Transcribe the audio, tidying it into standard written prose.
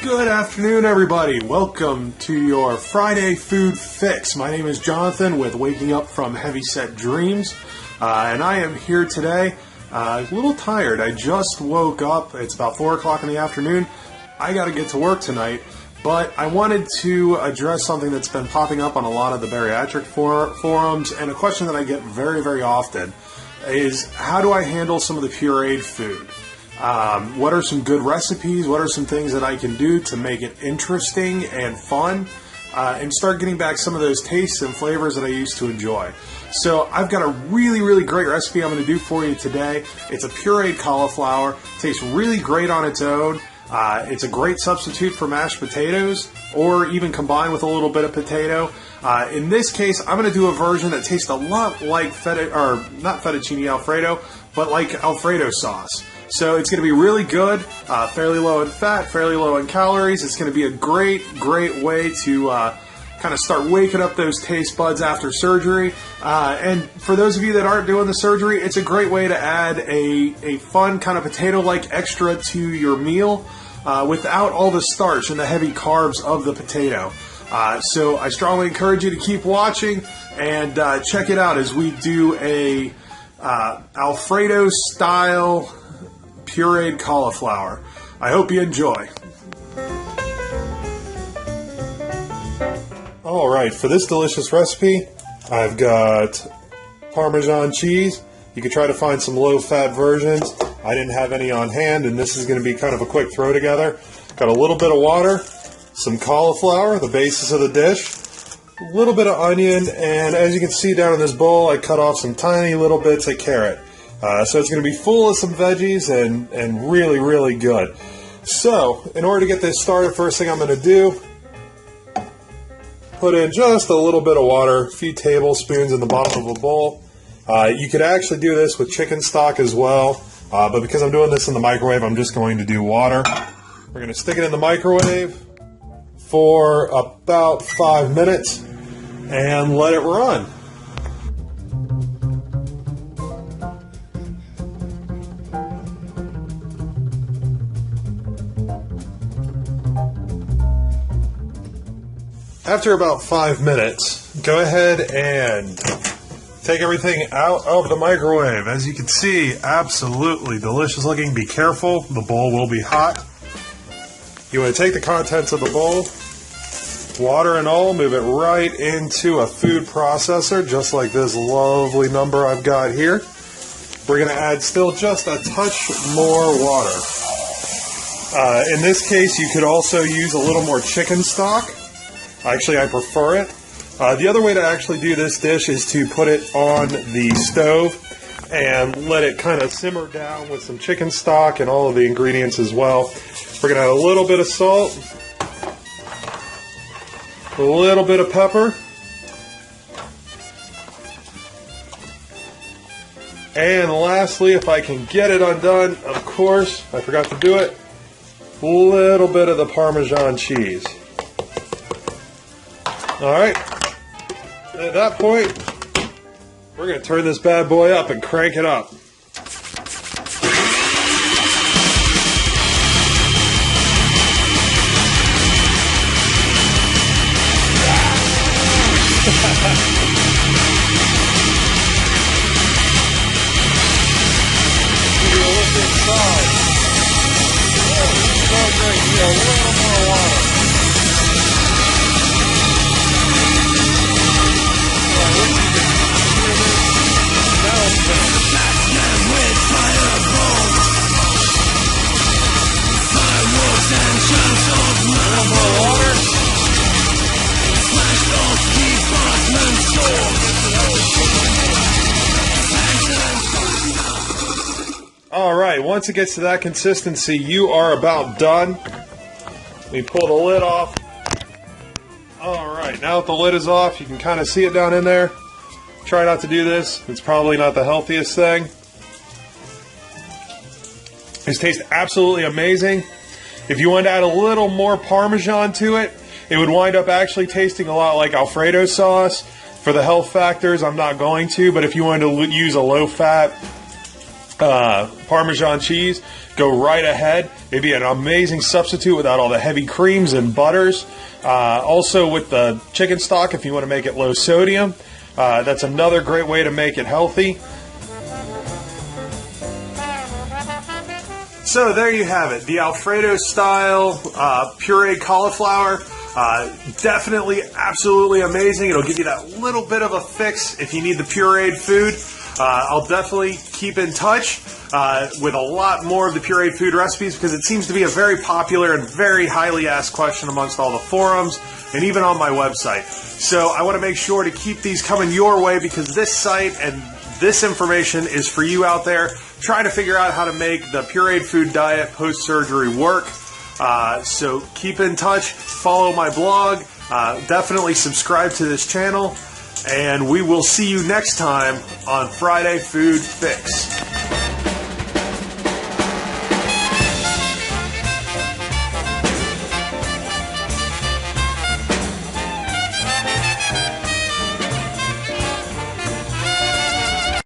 Good afternoon, everybody. Welcome to your Friday food fix. My name is Jonathan with Waking Up from Heavyset Dreams, and I am here today a little tired. I just woke up. It's about 4 o'clock in the afternoon. I got to get to work tonight, but I wanted to address something that's been popping up on a lot of the bariatric forums, and a question that I get very, very often is, how do I handle some of the pureed food? What are some good recipes? What are some things that I can do to make it interesting and fun and start getting back some of those tastes and flavors that I used to enjoy? So I've got a really, really great recipe I'm going to do for you today. It's a pureed cauliflower. Tastes really great on its own. It's a great substitute for mashed potatoes or even combined with a little bit of potato. In this case, I'm going to do a version that tastes a lot like not fettuccine Alfredo, but like Alfredo sauce. So it's going to be really good, fairly low in fat, fairly low in calories. It's going to be a great, great way to kind of start waking up those taste buds after surgery. And for those of you that aren't doing the surgery, it's a great way to add a fun kind of potato-like extra to your meal without all the starch and the heavy carbs of the potato. So I strongly encourage you to keep watching and check it out as we do a Alfredo-style pureed cauliflower. I hope you enjoy. Alright, for this delicious recipe, I've got Parmesan cheese. You could try to find some low-fat versions. I didn't have any on hand, and this is going to be kind of a quick throw together. Got a little bit of water, some cauliflower, the basis of the dish, a little bit of onion, and as you can see down in this bowl, I cut off some tiny little bits of carrot. So it's going to be full of some veggies and really, really good. So, in order to get this started, first thing I'm going to do, put in just a little bit of water, a few tablespoons in the bottom of a bowl. You could actually do this with chicken stock as well, but because I'm doing this in the microwave, I'm just going to do water. We're going to stick it in the microwave for about 5 minutes and let it run. After about 5 minutes, go ahead and take everything out of the microwave. As you can see, absolutely delicious looking. Be careful, the bowl will be hot. You want to take the contents of the bowl, water and all, move it right into a food processor, just like this lovely number I've got here. We're going to add still just a touch more water. In this case, you could also use a little more chicken stock. Actually, I prefer it. The other way to actually do this dish is to put it on the stove and let it kind of simmer down with some chicken stock and all of the ingredients as well. We're going to add a little bit of salt, a little bit of pepper, and lastly, if I can get it undone, of course, I forgot to do it, a little bit of the Parmesan cheese. Alright, at that point, we're going to turn this bad boy up and crank it up. Give you a look inside. Oh, so great. You need a little more water. Alright, once it gets to that consistency, you are about done. We pull the lid off. Alright, now that the lid is off, you can kind of see it down in there. Try not to do this. It's probably not the healthiest thing. This tastes absolutely amazing. If you wanted to add a little more Parmesan to it, it would wind up actually tasting a lot like Alfredo sauce. For the health factors, I'm not going to, but if you wanted to use a low-fat Parmesan cheese, go right ahead. It'd be an amazing substitute without all the heavy creams and butters. Also with the chicken stock, if you want to make it low sodium, that's another great way to make it healthy. So there you have it, the Alfredo style pureed cauliflower. Definitely, absolutely amazing. It'll give you that little bit of a fix if you need the pureed food. I'll definitely keep in touch with a lot more of the pureed food recipes because it seems to be a very popular and very highly asked question amongst all the forums and even on my website. So I want to make sure to keep these coming your way because this site and this information is for you out there trying to figure out how to make the pureed food diet post-surgery work. So keep in touch, follow my blog, definitely subscribe to this channel, and we will see you next time on Friday Food Fix.